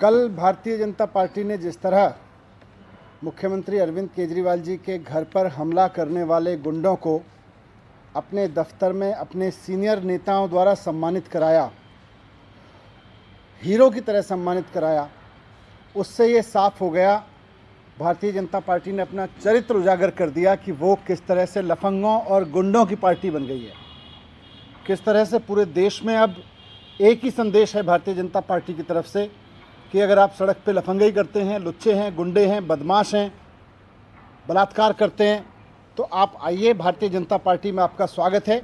कल भारतीय जनता पार्टी ने जिस तरह मुख्यमंत्री अरविंद केजरीवाल जी के घर पर हमला करने वाले गुंडों को अपने दफ्तर में अपने सीनियर नेताओं द्वारा सम्मानित कराया, हीरो की तरह सम्मानित कराया, उससे ये साफ हो गया भारतीय जनता पार्टी ने अपना चरित्र उजागर कर दिया कि वो किस तरह से लफंगों और गुंडों की पार्टी बन गई है। किस तरह से पूरे देश में अब एक ही संदेश है भारतीय जनता पार्टी की तरफ से कि अगर आप सड़क पे लफंगाई करते हैं, लुच्चे हैं, गुंडे हैं, बदमाश हैं, बलात्कार करते हैं, तो आप आइए, भारतीय जनता पार्टी में आपका स्वागत है।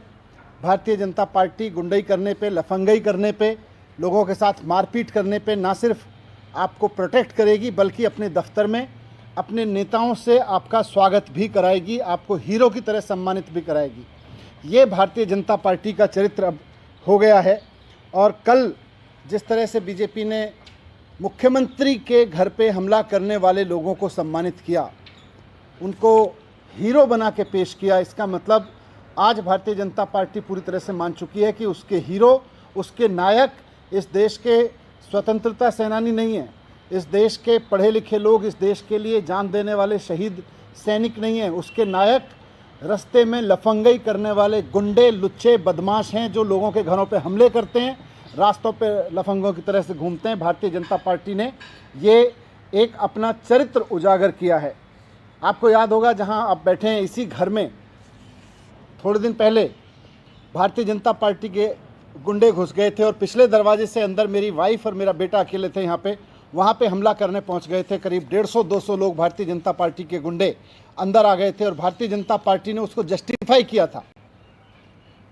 भारतीय जनता पार्टी गुंडई करने पे, लफंगाई करने पे, लोगों के साथ मारपीट करने पे ना सिर्फ आपको प्रोटेक्ट करेगी बल्कि अपने दफ्तर में अपने नेताओं से आपका स्वागत भी कराएगी, आपको हीरो की तरह सम्मानित भी कराएगी। ये भारतीय जनता पार्टी का चरित्र अब हो गया है। और कल जिस तरह से बीजेपी ने मुख्यमंत्री के घर पे हमला करने वाले लोगों को सम्मानित किया, उनको हीरो बना के पेश किया, इसका मतलब आज भारतीय जनता पार्टी पूरी तरह से मान चुकी है कि उसके हीरो, उसके नायक इस देश के स्वतंत्रता सेनानी नहीं हैं, इस देश के पढ़े लिखे लोग, इस देश के लिए जान देने वाले शहीद सैनिक नहीं हैं। उसके नायक रास्ते में लफंगाई करने वाले गुंडे, लुच्चे, बदमाश हैं जो लोगों के घरों पे हमले करते हैं, रास्तों पे लफंगों की तरह से घूमते हैं। भारतीय जनता पार्टी ने ये एक अपना चरित्र उजागर किया है। आपको याद होगा जहां आप बैठे हैं इसी घर में थोड़े दिन पहले भारतीय जनता पार्टी के गुंडे घुस गए थे और पिछले दरवाजे से अंदर मेरी वाइफ और मेरा बेटा अकेले थे वहाँ पे हमला करने पहुँच गए थे। करीब 150-200 लोग भारतीय जनता पार्टी के गुंडे अंदर आ गए थे और भारतीय जनता पार्टी ने उसको जस्टिफाई किया था।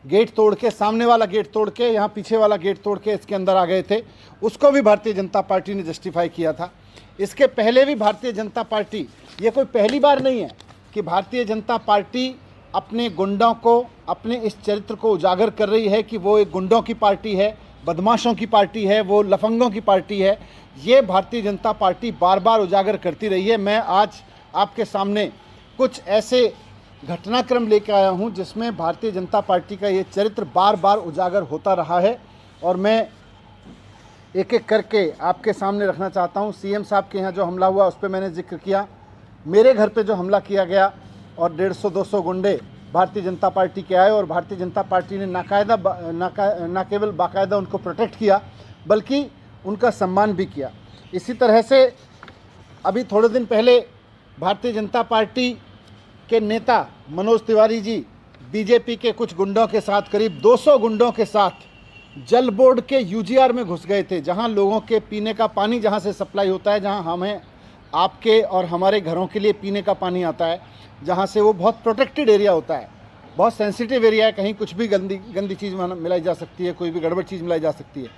गेट तोड़ के, सामने वाला गेट तोड़ के, यहाँ पीछे वाला गेट तोड़ के इसके अंदर आ गए थे, उसको भी भारतीय जनता पार्टी ने जस्टिफाई किया था। इसके पहले भी भारतीय जनता पार्टी, ये कोई पहली बार नहीं है कि भारतीय जनता पार्टी अपने गुंडों को, अपने इस चरित्र को उजागर कर रही है कि वो एक गुंडों की पार्टी है, बदमाशों की पार्टी है, वो लफंगों की पार्टी है। ये भारतीय जनता पार्टी बार बार उजागर करती रही है। मैं आज आपके सामने कुछ ऐसे घटनाक्रम लेकर आया हूं जिसमें भारतीय जनता पार्टी का ये चरित्र बार बार उजागर होता रहा है और मैं एक एक करके आपके सामने रखना चाहता हूं। सीएम साहब के यहाँ जो हमला हुआ उस पर मैंने जिक्र किया, मेरे घर पे जो हमला किया गया और 150-200 गुंडे भारतीय जनता पार्टी के आए और भारतीय जनता पार्टी ने ना केवल बाकायदा उनको प्रोटेक्ट किया बल्कि उनका सम्मान भी किया। इसी तरह से अभी थोड़े दिन पहले भारतीय जनता पार्टी के नेता मनोज तिवारी जी बीजेपी के कुछ गुंडों के साथ, करीब 200 गुंडों के साथ जल बोर्ड के यूजीआर में घुस गए थे, जहां लोगों के पीने का पानी जहां से सप्लाई होता है, जहां हमें, आपके और हमारे घरों के लिए पीने का पानी आता है, जहां से वो बहुत प्रोटेक्टेड एरिया होता है, बहुत सेंसिटिव एरिया है, कहीं कुछ भी गंदी चीज़ मिलाई जा सकती है, कोई भी गड़बड़ चीज़ मिलाई जा सकती है।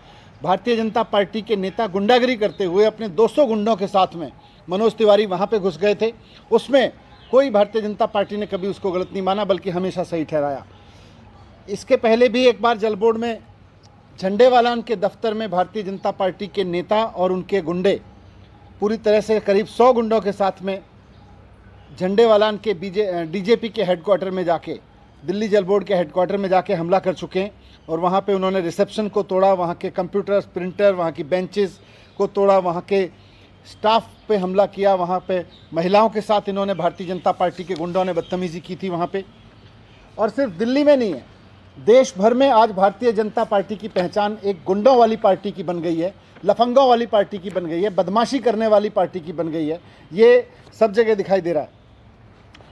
भारतीय जनता पार्टी के नेता गुंडागिरी करते हुए अपने 200 गुंडों के साथ में मनोज तिवारी वहाँ पे घुस गए थे। उसमें कोई भारतीय जनता पार्टी ने कभी उसको गलत नहीं माना बल्कि हमेशा सही ठहराया। इसके पहले भी एक बार जल बोर्ड में झंडेवालान के दफ्तर में भारतीय जनता पार्टी के नेता और उनके गुंडे पूरी तरह से करीब 100 गुंडों के साथ में झंडेवालान के डीजेपी के हेडक्वार्टर में जाके, दिल्ली जल बोर्ड के हेडक्वार्टर में जाके हमला कर चुके हैं और वहाँ पे उन्होंने रिसेप्शन को तोड़ा, वहाँ के कंप्यूटर, प्रिंटर, वहाँ की बेंचेस को तोड़ा, वहाँ के स्टाफ पे हमला किया, वहाँ पे महिलाओं के साथ इन्होंने, भारतीय जनता पार्टी के गुंडों ने बदतमीज़ी की थी वहाँ पे। और सिर्फ दिल्ली में नहीं है, देश भर में आज भारतीय जनता पार्टी की पहचान एक गुंडों वाली पार्टी की बन गई है, लफंगों वाली पार्टी की बन गई है, बदमाशी करने वाली पार्टी की बन गई है। ये सब जगह दिखाई दे रहा है।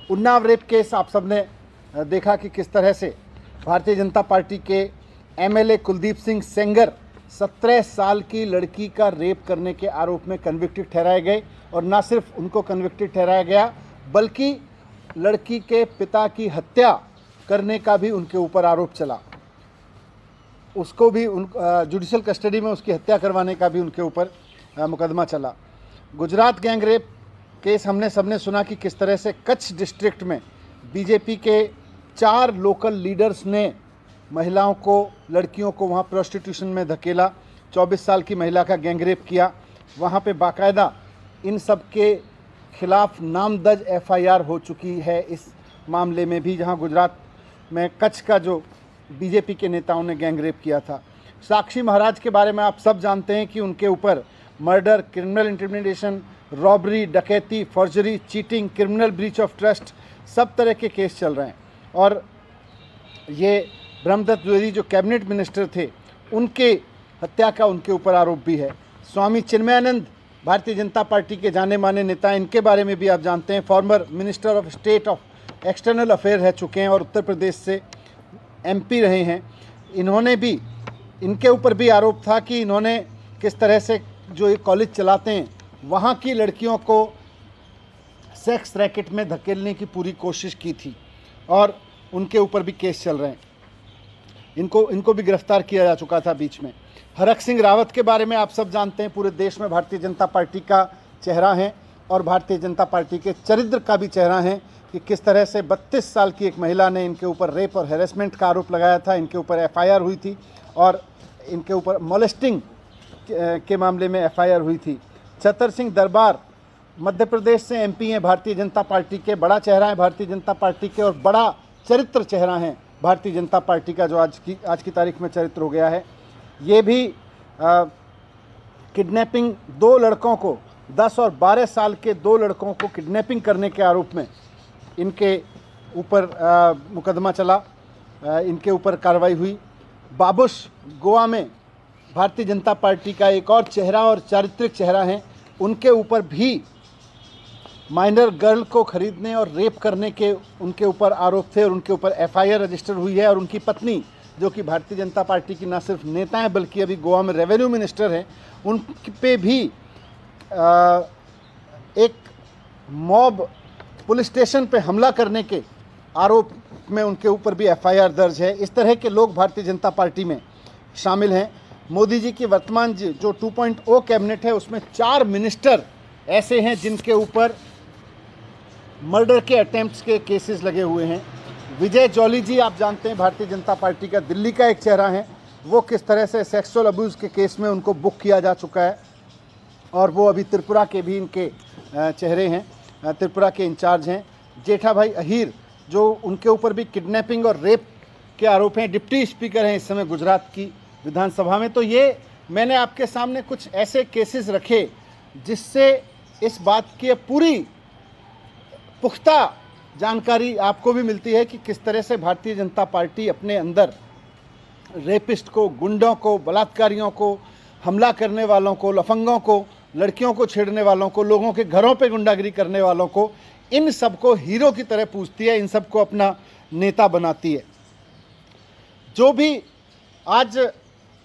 उन्नाव रेप केस आप सब ने देखा कि किस तरह से भारतीय जनता पार्टी के एमएलए कुलदीप सिंह सेंगर 17 साल की लड़की का रेप करने के आरोप में कन्विक्टेड ठहराए गए और न सिर्फ उनको कन्विक्टेड ठहराया गया बल्कि लड़की के पिता की हत्या करने का भी उनके ऊपर आरोप चला। उसको भी जुडिशियल कस्टडी में उसकी हत्या करवाने का भी उनके ऊपर मुकदमा चला। गुजरात गैंग रेप केस हमने सबने सुना कि किस तरह से कच्छ डिस्ट्रिक्ट में बीजेपी के 4 लोकल लीडर्स ने महिलाओं को, लड़कियों को वहाँ प्रोस्टिट्यूशन में धकेला, 24 साल की महिला का गैंग रेप किया। वहाँ पे बाकायदा इन सब के खिलाफ नामदर्ज एफआईआर हो चुकी है इस मामले में भी, जहाँ गुजरात में कच्छ का जो बीजेपी के नेताओं ने गैंग रेप किया था। साक्षी महाराज के बारे में आप सब जानते हैं कि उनके ऊपर मर्डर, क्रिमिनल इंटिमिडेशन, रॉबरी, डकैती, forgery, cheating, criminal breach of trust, सब तरह के केस चल रहे हैं। और ये ब्रह्मदत्त द्विवेदी जो कैबिनेट मिनिस्टर थे, उनके हत्या का उनके ऊपर आरोप भी है। स्वामी चिन्मयानंद भारतीय जनता पार्टी के जाने माने नेता, इनके बारे में भी आप जानते हैं, former minister of state of external affair रह चुके हैं और उत्तर प्रदेश से MP रहे हैं। इन्होंने भी, इनके ऊपर भी आरोप था कि इन्होंने किस तरह से जो ये कॉलेज चलाते हैं वहाँ की लड़कियों को सेक्स रैकेट में धकेलने की पूरी कोशिश की थी और उनके ऊपर भी केस चल रहे हैं। इनको भी गिरफ्तार किया जा चुका था बीच में। हरक सिंह रावत के बारे में आप सब जानते हैं, पूरे देश में भारतीय जनता पार्टी का चेहरा हैं और भारतीय जनता पार्टी के चरित्र का भी चेहरा हैं कि किस तरह से 32 साल की एक महिला ने इनके ऊपर रेप और हैरेसमेंट का आरोप लगाया था, इनके ऊपर FIR हुई थी और इनके ऊपर मोलेस्टिंग के मामले में FIR हुई थी। छतर सिंह दरबार मध्य प्रदेश से MP हैं, भारतीय जनता पार्टी के, बड़ा चेहरा है भारतीय जनता पार्टी के और बड़ा चरित्र चेहरा है भारतीय जनता पार्टी का, जो आज की तारीख में चरित्र हो गया है। ये भी किडनैपिंग, 2 लड़कों को, 10 और 12 साल के 2 लड़कों को किडनैपिंग करने के आरोप में इनके ऊपर मुकदमा चला, इनके ऊपर कार्रवाई हुई। बाबुश गोवा में भारतीय जनता पार्टी का एक और चेहरा और चारित्रिक चेहरा है, उनके ऊपर भी माइनर गर्ल को खरीदने और रेप करने के उनके ऊपर आरोप थे और उनके ऊपर FIR रजिस्टर हुई है। और उनकी पत्नी, जो कि भारतीय जनता पार्टी की न सिर्फ नेता हैं बल्कि अभी गोवा में रेवेन्यू मिनिस्टर हैं, उन पे भी एक मॉब पुलिस स्टेशन पे हमला करने के आरोप में उनके ऊपर भी FIR दर्ज है। इस तरह के लोग भारतीय जनता पार्टी में शामिल हैं। मोदी जी की वर्तमान जो 2.0 कैबिनेट है, उसमें 4 मिनिस्टर ऐसे हैं जिनके ऊपर मर्डर के अटेम्प्ट्स के केसेस लगे हुए हैं। विजय जॉली जी आप जानते हैं, भारतीय जनता पार्टी का दिल्ली का एक चेहरा है, वो किस तरह से सेक्सुअल अब्यूज़ के केस में उनको बुक किया जा चुका है और वो अभी त्रिपुरा के भी इनके चेहरे हैं, त्रिपुरा के इंचार्ज हैं। जेठा भाई अहीर, जो उनके ऊपर भी किडनैपिंग और रेप के आरोप हैं, डिप्टी स्पीकर हैं इस समय गुजरात की विधानसभा में। तो ये मैंने आपके सामने कुछ ऐसे केसेस रखे जिससे इस बात की पूरी पुख्ता जानकारी आपको भी मिलती है कि किस तरह से भारतीय जनता पार्टी अपने अंदर रेपिस्ट को, गुंडों को, बलात्कारियों को, हमला करने वालों को, लफंगों को, लड़कियों को छेड़ने वालों को, लोगों के घरों पे गुंडागिरी करने वालों को, इन सबको हीरो की तरह पूजती है, इन सबको अपना नेता बनाती है। जो भी आज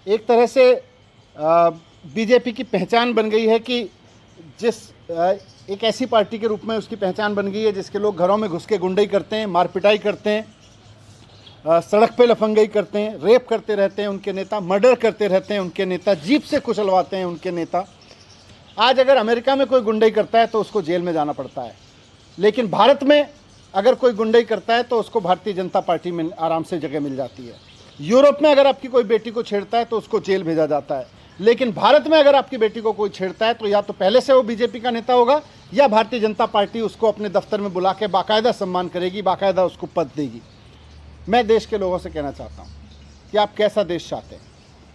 एक तरह से बीजेपी की पहचान बन गई है कि एक ऐसी पार्टी के रूप में उसकी पहचान बन गई है जिसके लोग घरों में घुस के गुंडई करते हैं, मार पिटाई करते हैं, सड़क पे लफंगई करते हैं, रेप करते रहते हैं उनके नेता, मर्डर करते रहते हैं उनके नेता, जीप से कुचलवाते हैं उनके नेता। आज अगर अमेरिका में कोई गुंडई करता है तो उसको जेल में जाना पड़ता है, लेकिन भारत में अगर कोई गुंडई करता है तो उसको भारतीय जनता पार्टी में आराम से जगह मिल जाती है। यूरोप में अगर आपकी कोई बेटी को छेड़ता है तो उसको जेल भेजा जाता है, लेकिन भारत में अगर आपकी बेटी को कोई छेड़ता है तो या तो पहले से वो बीजेपी का नेता होगा या भारतीय जनता पार्टी उसको अपने दफ्तर में बुला के बाकायदा सम्मान करेगी, बाकायदा उसको पद देगी। मैं देश के लोगों से कहना चाहता हूँ कि आप कैसा देश चाहते हैं?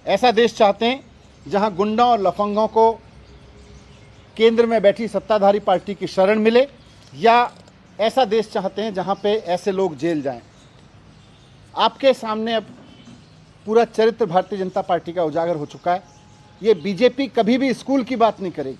ऐसा देश चाहते हैं जहाँ गुंडों और लफंगों को केंद्र में बैठी सत्ताधारी पार्टी की शरण मिले, या ऐसा देश चाहते हैं जहाँ पे ऐसे लोग जेल जाएं? आपके सामने अब पूरा चरित्र भारतीय जनता पार्टी का उजागर हो चुका है। ये बीजेपी कभी भी स्कूल की बात नहीं करेगी,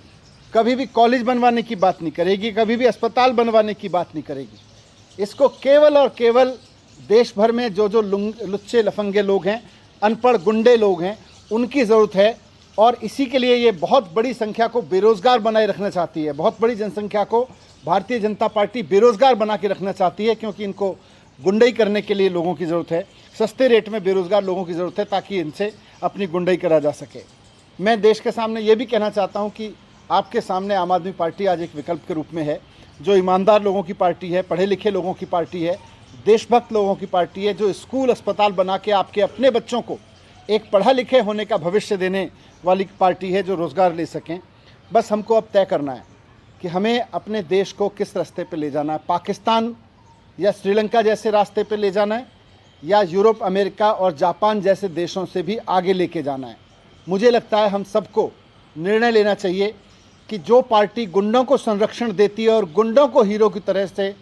कभी भी कॉलेज बनवाने की बात नहीं करेगी, कभी भी अस्पताल बनवाने की बात नहीं करेगी। इसको केवल और केवल देश भर में जो लुच्चे लफंगे लोग हैं, अनपढ़ गुंडे लोग हैं, उनकी ज़रूरत है। और इसी के लिए ये बहुत बड़ी संख्या को बेरोज़गार बनाए रखना चाहती है। बहुत बड़ी जनसंख्या को भारतीय जनता पार्टी बेरोज़गार बना के रखना चाहती है, क्योंकि इनको गुंडई करने के लिए लोगों की ज़रूरत है, सस्ते रेट में बेरोज़गार लोगों की ज़रूरत है, ताकि इनसे अपनी गुंडई करा जा सके। मैं देश के सामने ये भी कहना चाहता हूँ कि आपके सामने आम आदमी पार्टी आज एक विकल्प के रूप में है, जो ईमानदार लोगों की पार्टी है, पढ़े लिखे लोगों की पार्टी है, देशभक्त लोगों की पार्टी है, जो स्कूल अस्पताल बना के आपके अपने बच्चों को एक पढ़ा लिखे होने का भविष्य देने वाली पार्टी है, जो रोज़गार ले सकें। बस हमको अब तय करना है कि हमें अपने देश को किस रास्ते पे ले जाना है। पाकिस्तान या श्रीलंका जैसे रास्ते पे ले जाना है, या यूरोप, अमेरिका और जापान जैसे देशों से भी आगे लेके जाना है। मुझे लगता है हम सबको निर्णय लेना चाहिए कि जो पार्टी गुंडों को संरक्षण देती है और गुंडों को हीरो की तरह से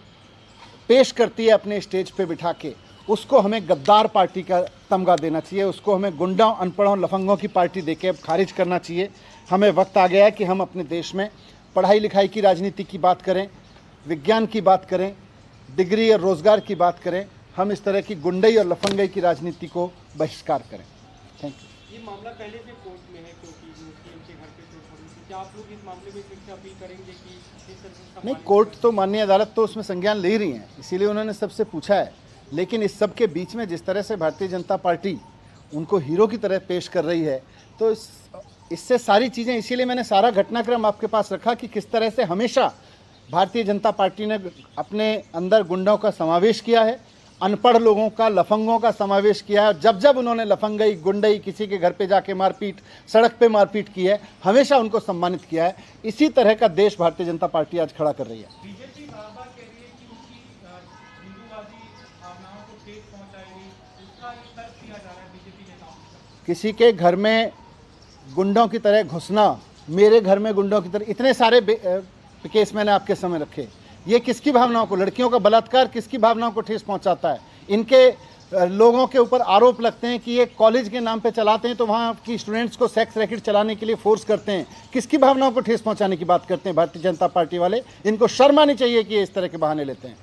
पेश करती है अपने स्टेज पे बिठा के, उसको हमें गद्दार पार्टी का तमगा देना चाहिए, उसको हमें गुंडों, अनपढ़ों, लफंगों की पार्टी देके अब खारिज करना चाहिए। हमें वक्त आ गया है कि हम अपने देश में पढ़ाई लिखाई की राजनीति की बात करें, विज्ञान की बात करें, डिग्री और रोज़गार की बात करें। हम इस तरह की गुंडई और लफंगई की राजनीति को बहिष्कार करें। Thank you. ये मामला पहले से कोर्ट में है क्योंकि मुस्लिम के घर पे चोट पड़ी थी, क्या आप लोग इस मामले में फिर से अपील करेंगे कि इस तरह से नहीं, कोर्ट तो माननीय अदालत तो उसमें संज्ञान ले ही रही है, इसीलिए उन्होंने सबसे पूछा है। लेकिन इस सब के बीच में जिस तरह से भारतीय जनता पार्टी उनको हीरो की तरह पेश कर रही है, तो इससे सारी चीज़ें, इसीलिए मैंने सारा घटनाक्रम आपके पास रखा कि किस तरह से हमेशा भारतीय जनता पार्टी ने अपने अंदर गुंडों का समावेश किया है, अनपढ़ लोगों का, लफंगों का समावेश किया है। जब जब उन्होंने लफंगई, गुंडई, किसी के घर पे जाके मारपीट, सड़क पे मारपीट की है, हमेशा उनको सम्मानित किया है। इसी तरह का देश भारतीय जनता पार्टी आज खड़ा कर रही है। बीजेपी बार-बार कह रही है कि उसकी हिंदूवादी भावनाओं को ठेस पहुंचाएगी, उसका एक तर्क दिया जा रहा है बीजेपी नेताओं की। किसी के घर में गुंडों की तरह घुसना, मेरे घर में गुंडों की तरह, इतने सारे केस मैंने आपके समय रखे। ये किसकी भावनाओं को, लड़कियों का बलात्कार किसकी भावनाओं को ठेस पहुंचाता है? इनके लोगों के ऊपर आरोप लगते हैं कि ये कॉलेज के नाम पे चलाते हैं तो वहाँ की स्टूडेंट्स को सेक्स रैकेट चलाने के लिए फोर्स करते हैं। किसकी भावनाओं को ठेस पहुंचाने की बात करते हैं भारतीय जनता पार्टी वाले? इनको शर्म आनी चाहिए कि ये इस तरह के बहाने लेते हैं।